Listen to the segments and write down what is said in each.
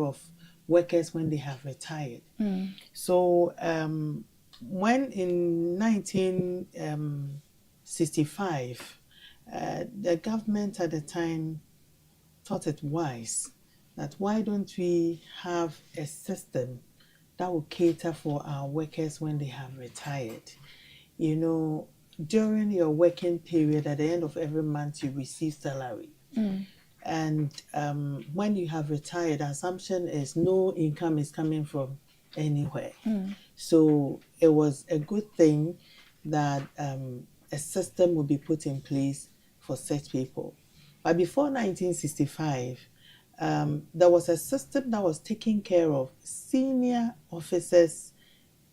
of workers when they have retired. So when in 1965, the government at the time thought it wise that why don't we have a system that will cater for our workers when they have retired. You know, during your working period, at the end of every month, you receive salary. And when you have retired, the assumption is no income is coming from anywhere. So it was a good thing that a system would be put in place for such people. But before 1965, there was a system that was taking care of senior officers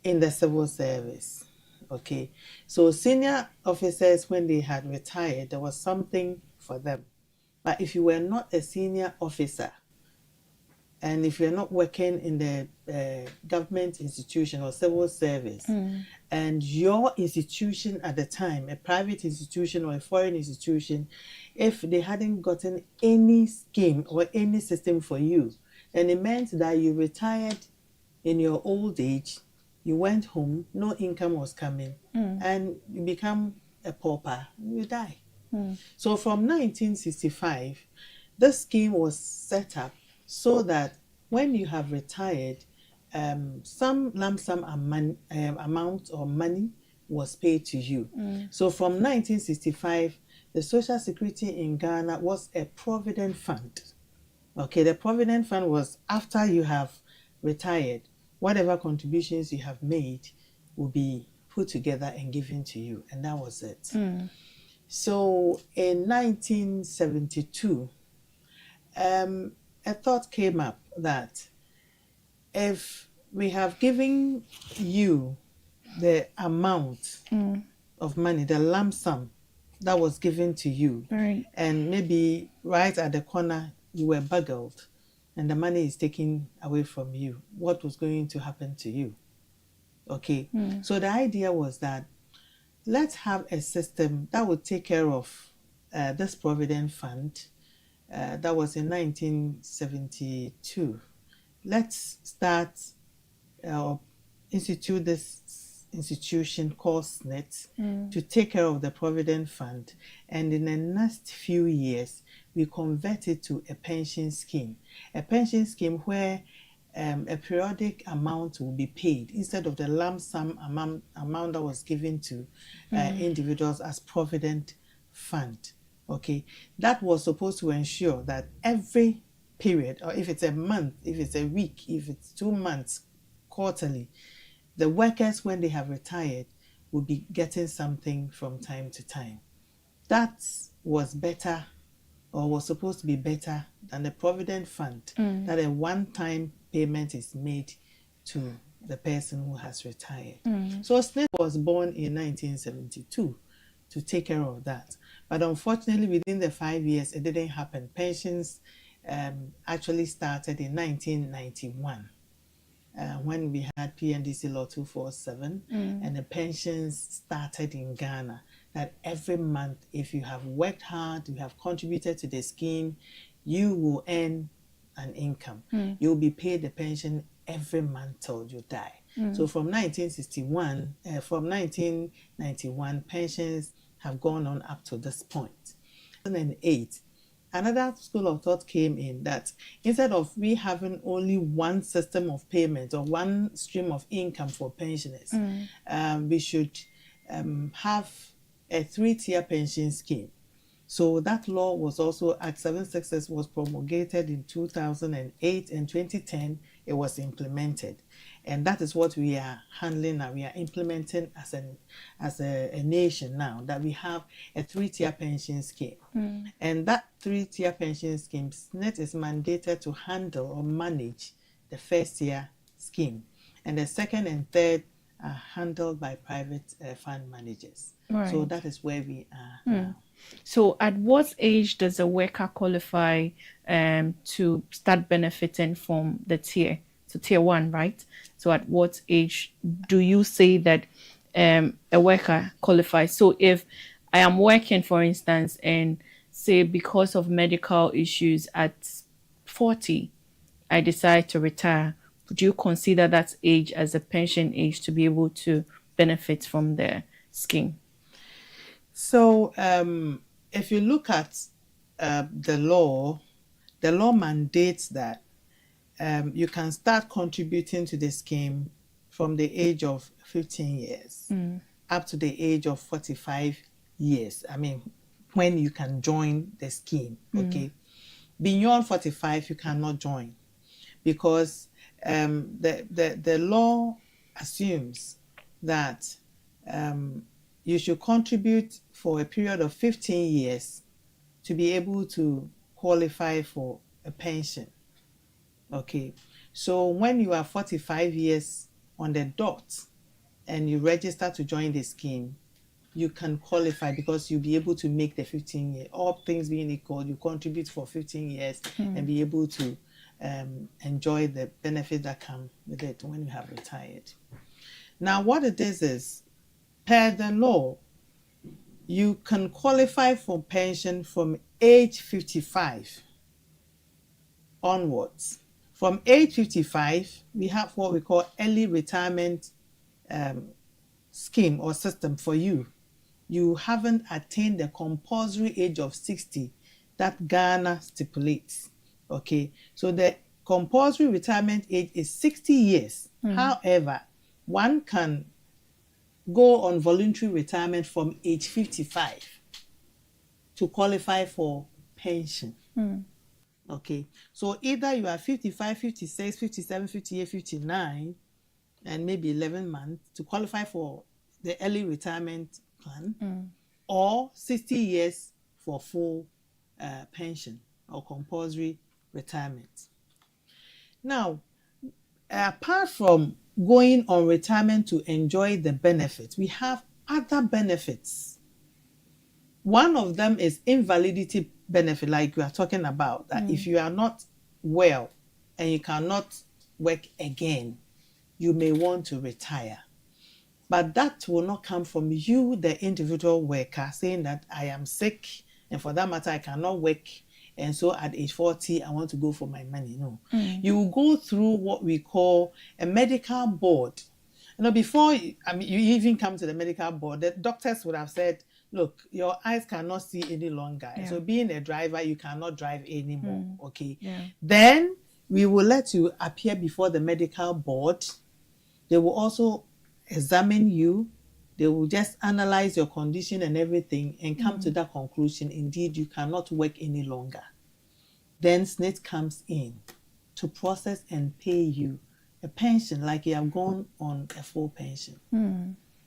in the civil service. Okay, so senior officers, when they had retired, there was something for them. But if you were not a senior officer, and if you're not working in the government institution or civil service, and your institution at the time, a private institution or a foreign institution, if they hadn't gotten any scheme or any system for you, then it meant that you retired in your old age, you went home, no income was coming, and you become a pauper, you die. So from 1965, this scheme was set up so that when you have retired, some lump sum amount or money was paid to you. So from 1965, the Social Security in Ghana was a provident fund. Okay, the provident fund was after you have retired, whatever contributions you have made will be put together and given to you, and that was it. So in 1972, a thought came up that if we have given you the amount of money, the lump sum that was given to you, and maybe right at the corner you were burgled and the money is taken away from you, what was going to happen to you? Okay, so the idea was that let's have a system that would take care of this provident fund. That was in 1972. Let's start institute this institution called Ssnit to take care of the provident fund, and in the next few years we convert it to a pension scheme where a periodic amount will be paid instead of the lump sum amount that was given to individuals as provident fund. Okay, that was supposed to ensure that every period, or if it's a month, if it's a week, if it's 2 months, quarterly, the workers, when they have retired, will be getting something from time to time. That was better, or was supposed to be better than the provident fund, that a one-time payment is made to the person who has retired. So Ssnit was born in 1972 to take care of that. But unfortunately, within the 5 years, it didn't happen. Pensions actually started in 1991 when we had PNDC Law 247, and the pensions started in Ghana, that every month, if you have worked hard, you have contributed to the scheme, you will earn an income. You'll be paid the pension every month till you die. So from 1991, pensions have gone on up to this point. 2008, another school of thought came in that instead of we having only one system of payment or one stream of income for pensioners, we should have a 3-tier pension scheme. So that law was also, Act 766 was promulgated in 2008, and 2010 it was implemented. And that is what we are handling now. We are implementing as a nation now, that we have a 3-tier pension scheme. And that 3-tier pension scheme, Ssnit is mandated to handle or manage the first-tier scheme. And the second and third are handled by private fund managers. So that is where we are now. So at what age does a worker qualify to start benefiting from the tier? So tier 1, right? So at what age do you say that a worker qualifies? So if I am working, for instance, and say because of medical issues at 40, I decide to retire, would you consider that age as a pension age to be able to benefit from the scheme? So, if you look at the law mandates that you can start contributing to the scheme from the age of 15 years up to the age of 45 years. I mean, when you can join the scheme, okay? Beyond 45, you cannot join because the law assumes that you should contribute for a period of 15 years to be able to qualify for a pension. Okay, so when you are 45 years on the dot and you register to join the scheme, you can qualify because you'll be able to make the 15 year. All things being equal, you contribute for 15 years and be able to enjoy the benefits that come with it when you have retired. Now, what it is per the law, you can qualify for pension from age 55 onwards. From age 55, we have what we call early retirement scheme or system for you. You haven't attained the compulsory age of 60 that Ghana stipulates. Okay, so the compulsory retirement age is 60 years. However, one can go on voluntary retirement from age 55 to qualify for pension. Okay, so either you are 55, 56, 57, 58, 59, and maybe 11 months to qualify for the early retirement plan, or 60 years for full pension or compulsory retirement. Now, apart from going on retirement to enjoy the benefits, we have other benefits. One of them is invalidity benefit, like we are talking about, that if you are not well and you cannot work again, you may want to retire. But that will not come from you, the individual worker, saying that I am sick and for that matter, I cannot work. And so at age 40, I want to go for my money. No. You will go through what we call a medical board. You know, before you even come to the medical board, the doctors would have said, look, your eyes cannot see any longer. Yeah. So being a driver, you cannot drive anymore. Okay. Yeah. Then we will let you appear before the medical board. They will also examine you. They will just analyze your condition and everything and come to that conclusion. Indeed, you cannot work any longer. Then Ssnit comes in to process and pay you a pension like you have gone on a full pension.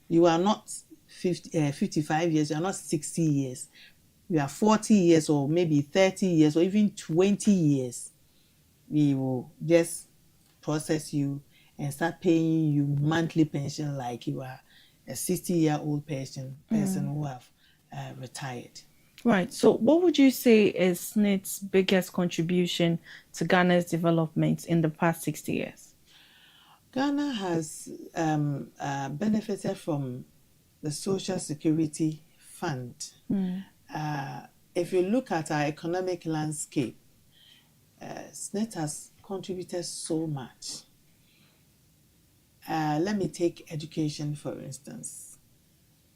You are not 55 years, you are not 60 years. You are 40 years or maybe 30 years or even 20 years. We will just process you and start paying you monthly pension like you are a 60-year-old person who have retired. Right. So what would you say is Ssnit's biggest contribution to Ghana's development in the past 60 years? Ghana has benefited from the Social Security Fund. If you look at our economic landscape, Ssnit has contributed so much. Let me take education, for instance.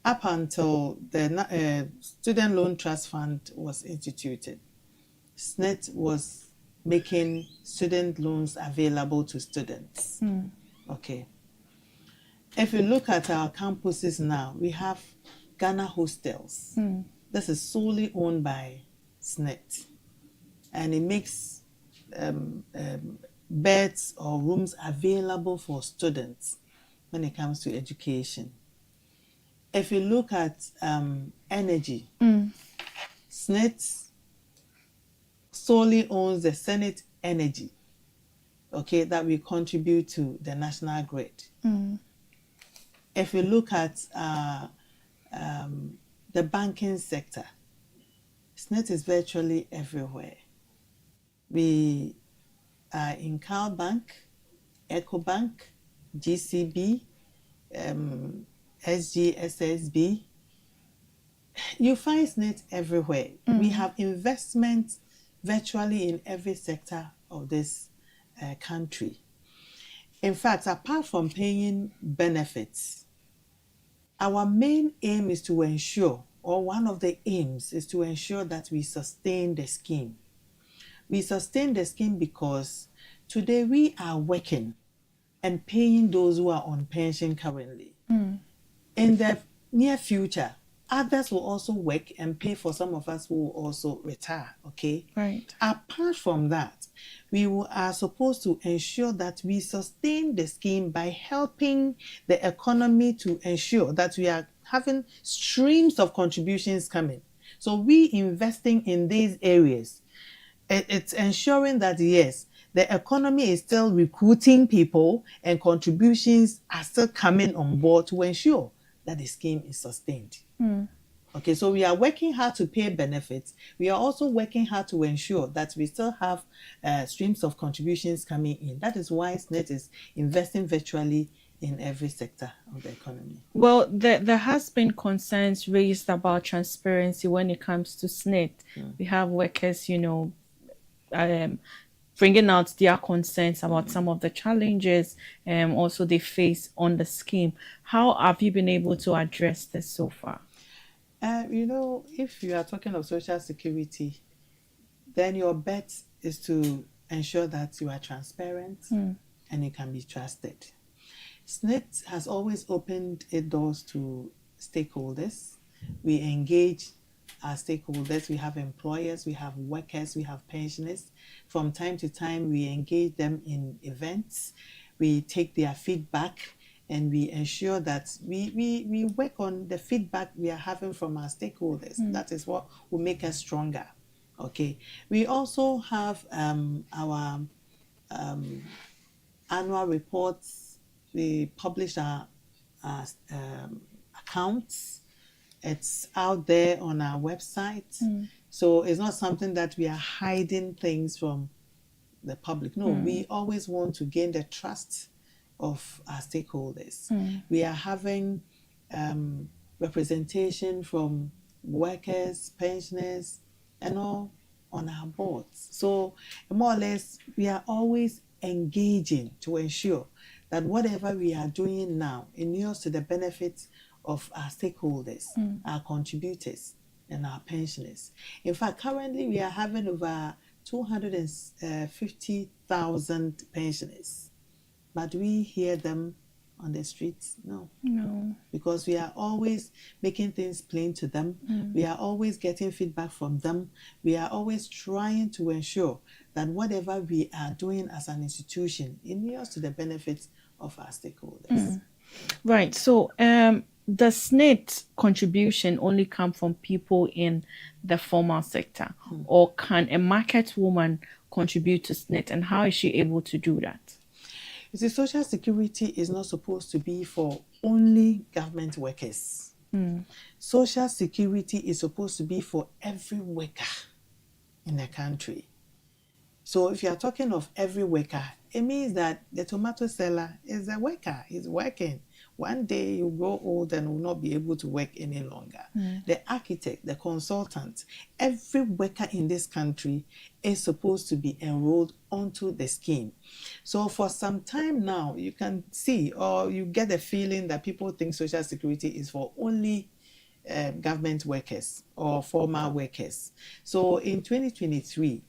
Up until the Student Loan Trust Fund was instituted, Ssnit was making student loans available to students. Okay. If you look at our campuses now, we have Ghana Hostels. This is solely owned by Ssnit. And it makes beds or rooms available for students when it comes to education. If you look at energy, Ssnit solely owns the Ssnit Energy, okay, that we contribute to the national grid. If you look at the banking sector, Ssnit is virtually everywhere. We are in Cal Bank, EcoBank, GCB, SGSSB. You find Ssnit everywhere. We have investments virtually in every sector of this country. In fact, apart from paying benefits, our main aim is to ensure, or one of the aims is to ensure that we sustain the scheme. We sustain the scheme because today we are working and paying those who are on pension currently. In the near future, others will also work and pay for some of us who will also retire, okay? Right. Apart from that, are supposed to ensure that we sustain the scheme by helping the economy to ensure that we are having streams of contributions coming. So we investing in these areas, it's ensuring that yes, the economy is still recruiting people and contributions are still coming on board to ensure that the scheme is sustained. Okay, so we are working hard to pay benefits. We are also working hard to ensure that we still have streams of contributions coming in. That is why Ssnit is investing virtually in every sector of the economy. Well, there has been concerns raised about transparency when it comes to Ssnit. We have workers, bringing out their concerns about some of the challenges also they face on the scheme. How have you been able to address this so far? If you are talking of social security, then your bet is to ensure that you are transparent and you can be trusted. Ssnit has always opened its doors to stakeholders. We engage our stakeholders. We have employers, we have workers, we have pensioners. From time to time, we engage them in events. We take their feedback and we ensure that we work on the feedback we are having from our stakeholders. That is what will make us stronger. Okay. We also have our annual reports. We publish our accounts. It's out there on our website. So it's not something that we are hiding things from the public. No, we always want to gain the trust of our stakeholders. We are having representation from workers, pensioners, and all on our boards. So more or less, we are always engaging to ensure that whatever we are doing now inures to the benefit of our stakeholders, our contributors, and our pensioners. In fact, currently we are having over 250,000 pensioners, but we hear them on the streets? No. Because we are always making things plain to them. We are always getting feedback from them. We are always trying to ensure that whatever we are doing as an institution inures to the benefit of our stakeholders. Right. So the Ssnit contribution only come from people in the formal sector, or can a market woman contribute to Ssnit, and how is she able to do that? You see, Social Security is not supposed to be for only government workers. Social Security is supposed to be for every worker in the country. So if you are talking of every worker, it means that the tomato seller is a worker. He's working. One day you grow old and will not be able to work any longer. The architect, the consultant, every worker in this country is supposed to be enrolled onto the scheme. So for some time now, you can see or you get the feeling that people think Social Security is for only government workers or formal workers. So in 2023,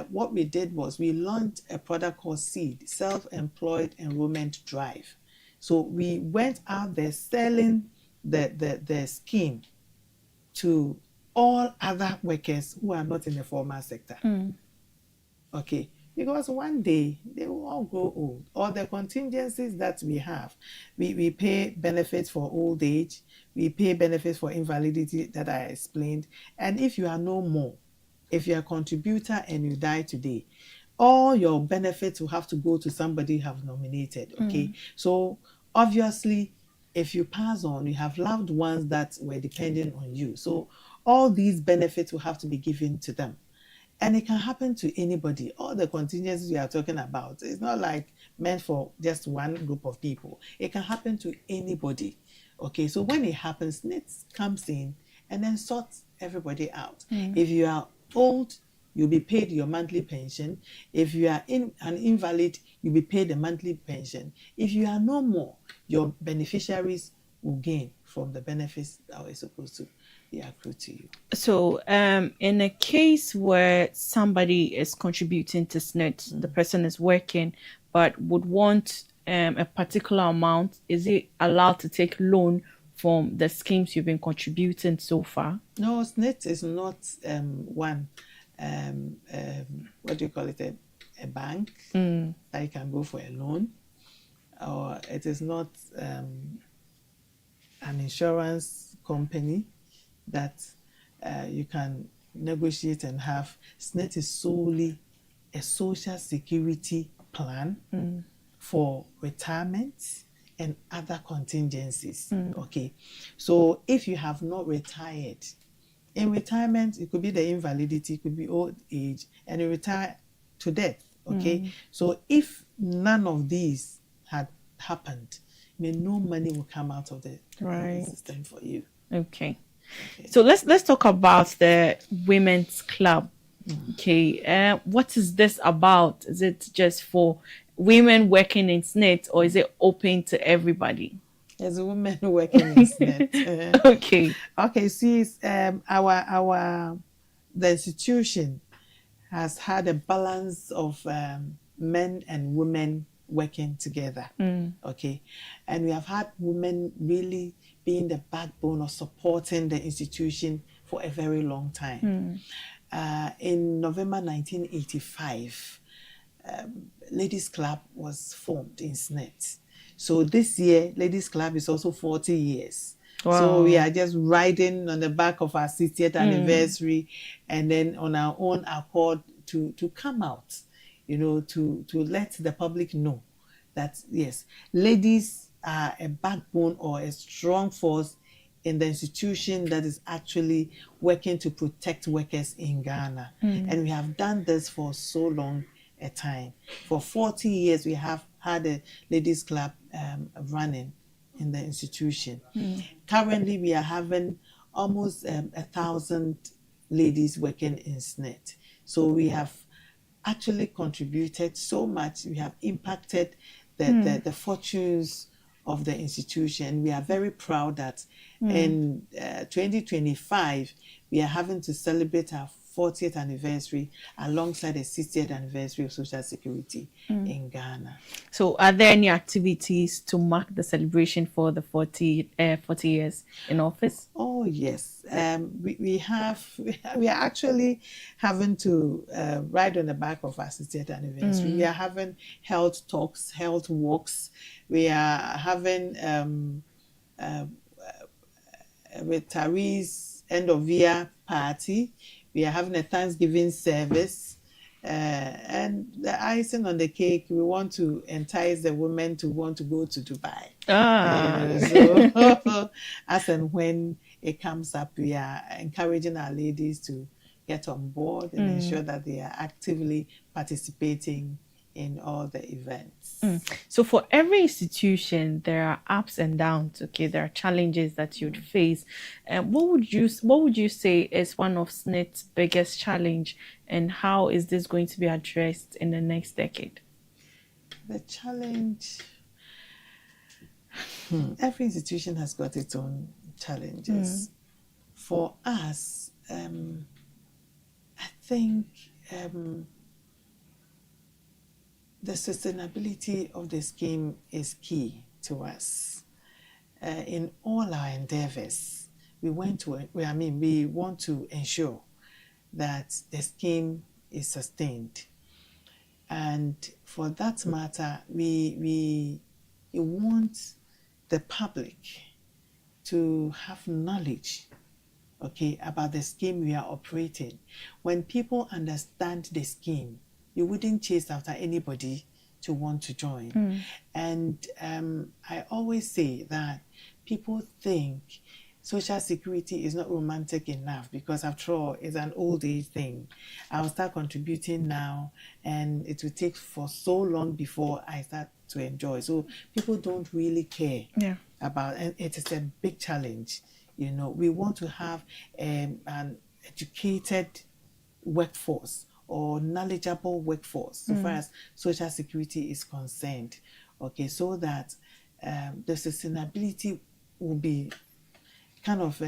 what we did was we launched a product called Seed, Self-Employed Enrollment Drive. So we went out there selling the scheme to all other workers who are not in the formal sector. Okay, because one day they will all grow old. All the contingencies that we have, we pay benefits for old age, we pay benefits for invalidity that I explained, and if you are no more, if you're a contributor and you die today, all your benefits will have to go to somebody you have nominated, okay? So obviously, if you pass on, you have loved ones that were depending on you. So all these benefits will have to be given to them. And it can happen to anybody. All the contingencies we are talking about, it's not like meant for just one group of people. It can happen to anybody, okay? So when it happens, Ssnit comes in and then sorts everybody out. If you are old, you'll be paid your monthly pension. If you are an invalid, you'll be paid a monthly pension. If you are no more, your beneficiaries will gain from the benefits that were supposed to be accrued to you. So, in a case where somebody is contributing to Ssnit, the person is working, but would want a particular amount, is it allowed to take loan from the schemes you've been contributing so far? No, Ssnit is not one, what do you call it, a bank that you can go for a loan, or it is not an insurance company that you can negotiate and have. Ssnit is solely a social security plan for retirement and other contingencies. Okay, so if you have not retired, in retirement, it could be the invalidity, it could be old age, and you retire to death. Okay, so if none of these had happened, no money will come out of the Right. system for you. Okay. So let's talk about the women's club. Okay. What is this about? Is it just for women working in Ssnit, or is it open to everybody? As a woman working in Ssnit. Okay. Okay, see, the institution has had a balance of men and women working together. Okay, and we have had women really being the backbone of supporting the institution for a very long time. In November 1985, Ladies Club was formed in Ssnit. So this year, Ladies Club is also 40 years. Wow. So we are just riding on the back of our 60th anniversary, and then on our own accord to come out, to let the public know that, yes, ladies are a backbone or a strong force in the institution that is actually working to protect workers in Ghana. And we have done this for so long a time. For 40 years, we have had a ladies club running in the institution. Currently, we are having almost 1,000 ladies working in Ssnit. So we have actually contributed so much. We have impacted the fortunes of the institution. We are very proud that in 2025, we are having to celebrate our 40th anniversary alongside the 60th anniversary of Social Security in Ghana. So are there any activities to mark the celebration for the 40 years in office? Oh, yes. We are actually having to ride on the back of our 60th anniversary. We are having health talks, health walks. We are having retirees end of year party. We are having a Thanksgiving service. And the icing on the cake, we want to entice the women to want to go to Dubai. So as and when it comes up, we are encouraging our ladies to get on board and ensure that they are actively participating in all the events. So for every institution, there are ups and downs. Okay, there are challenges that you'd face. What would you say is one of Ssnit's biggest challenge, and how is this going to be addressed in the next decade? The challenge. Every institution has got its own challenges. For us, I think the sustainability of the scheme is key to us. In all our endeavors, we want to ensure that the scheme is sustained. And for that matter, we want the public to have knowledge, okay, about the scheme we are operating. When people understand the scheme, you wouldn't chase after anybody to want to join. And I always say that people think Social Security is not romantic enough because, after all, it's an old age thing. I'll start contributing now, and it will take for so long before I start to enjoy. So people don't really care about, and it is a big challenge. We want to have an educated workforce or knowledgeable workforce so far as social security is concerned. Okay, so that the sustainability will be kind of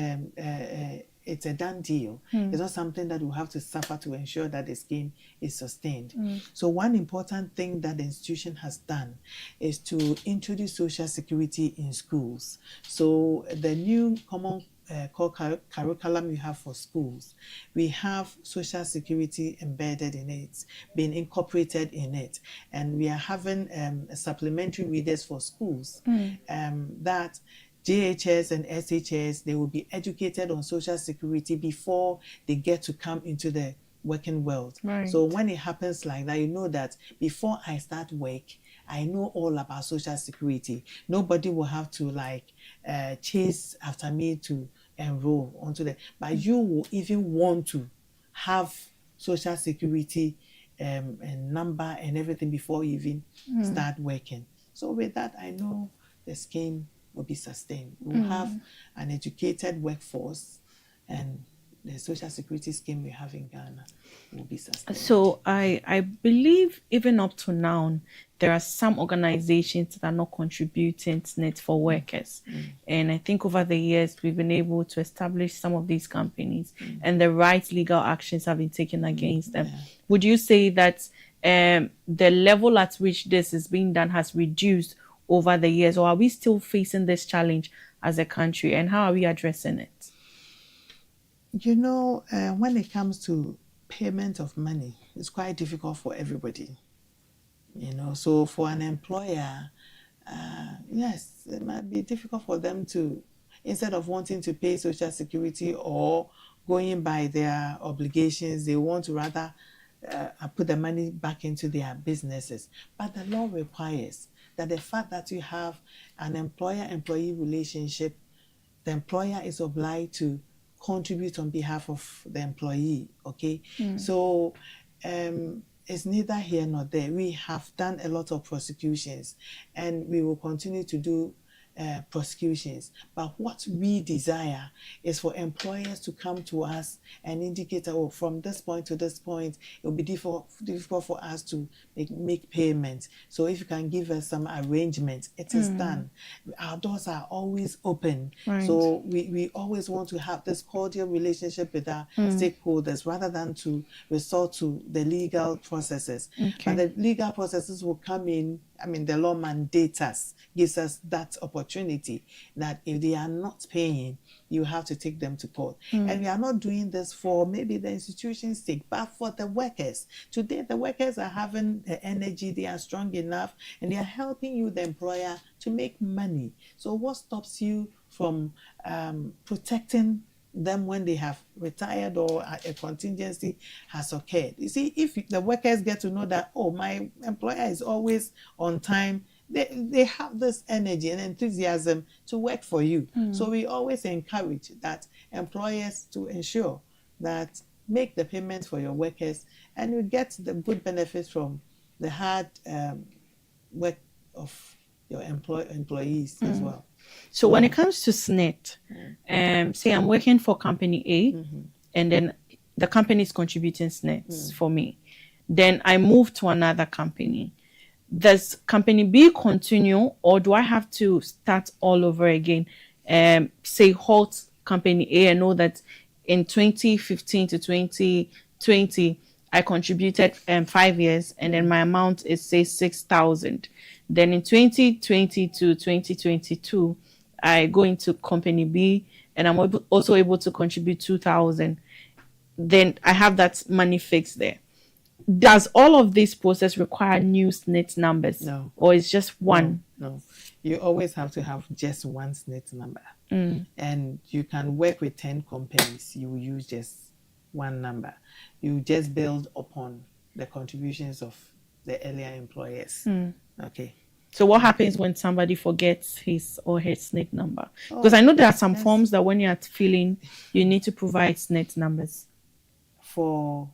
it's a done deal. It's not something that we have to suffer to ensure that the scheme is sustained. So one important thing that the institution has done is to introduce social security in schools. So the new common core curriculum we have for schools, we have social security embedded in it, being incorporated in it, and we are having supplementary readers for schools that JHS and SHS, they will be educated on social security before they get to come into the working world. Right. So when it happens like that, you know that before I start work, I know all about social security. Nobody will have to chase after me to enroll onto that. But you will even want to have social security and number and everything before you even start working. So with that, I know the scheme will be sustained. We will have an educated workforce, and the social security scheme we have in Ghana will be sustained. So I believe even up to now, there are some organizations that are not contributing Ssnit for workers. And I think over the years, we've been able to establish some of these companies and the right legal actions have been taken against them. Would you say that the level at which this is being done has reduced over the years, or are we still facing this challenge as a country, and how are we addressing it? You know, when it comes to payment of money, it's quite difficult for everybody. You know, so for an employer, yes, it might be difficult for them to, instead of wanting to pay social security or going by their obligations, they want to rather put the money back into their businesses. But the law requires that the fact that you have an employer-employee relationship, the employer is obliged to contribute on behalf of the employee, okay? So it's neither here nor there. We have done a lot of prosecutions, and we will continue to do prosecutions. But what we desire is for employers to come to us and indicate, oh, from this point to this point, it will be difficult for us to make payments. So if you can give us some arrangement, it is done. Our doors are always open. Right. So we always want to have this cordial relationship with our stakeholders rather than to resort to the legal processes. But the legal processes will come in. I mean, the law mandates us, gives us that opportunity that if they are not paying, you have to take them to court. And we are not doing this for maybe the institution's sake, but for the workers. Today, the workers are having the energy, they are strong enough, and they are helping you, the employer, to make money. So what stops you from protecting them when they have retired or a contingency has occurred? You see, if the workers get to know that, oh, my employer is always on time, they have this energy and enthusiasm to work for you. So we always encourage that employers to ensure that make the payments for your workers, and you get the good benefits from the hard work of your employees as well. So when it comes to Ssnit, say I'm working for company A, and then the company is contributing Ssnit for me. Then I move to another company. Does company B continue, or do I have to start all over again? Say halt company A and know that in 2015 to 2020, I contributed 5 years, and then my amount is say 6,000. Then in 2020 to 2022, I go into company B and I'm also able to contribute 2,000. Then I have that money fixed there. Does all of this process require new Ssnit numbers? No. Or is just one? No. You always have to have just one Ssnit number. And you can work with 10 companies. You will use just one number. You just build upon the contributions of the earlier employers. Okay. So what happens when somebody forgets his or her Ssnit number? Because I know there are some forms that when you're filling, you need to provide Ssnit numbers. For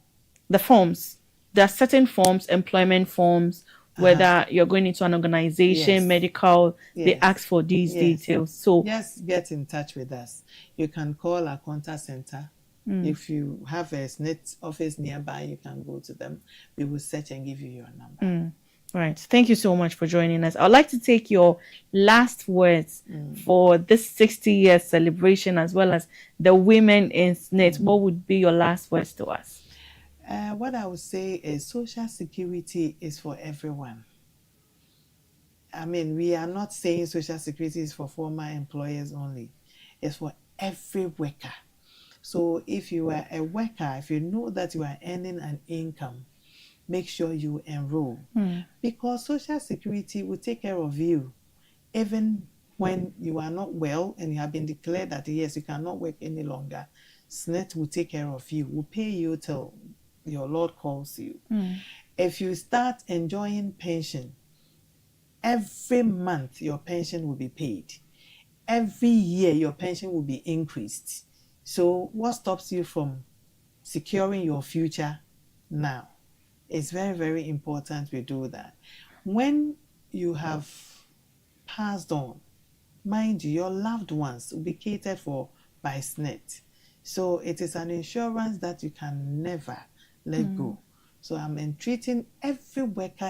the forms, there are certain forms, employment forms, whether you're going into an organization, medical, they ask for these details. So just get in touch with us. You can call our contact center If you have a Ssnit office nearby, you can go to them. We will search and give you your number. Right. Thank you so much for joining us. I'd like to take your last words for this 60 years celebration as well as the women in Ssnit. What would be your last words to us? What I would say is social security is for everyone. I mean, we are not saying social security is for former employers only. It's for every worker. So if you are a worker, if you know that you are earning an income, make sure you enroll. Because social security will take care of you even when you are not well and you have been declared that yes, you cannot work any longer. Ssnit will take care of you, will pay you till your Lord calls you. If you start enjoying pension, every month your pension will be paid. Every year your pension will be increased. So what stops you from securing your future now? It's very, very important we do that. When you have passed on, mind you, your loved ones will be catered for by Ssnit. So it is an insurance that you can never let go. So I'm entreating every worker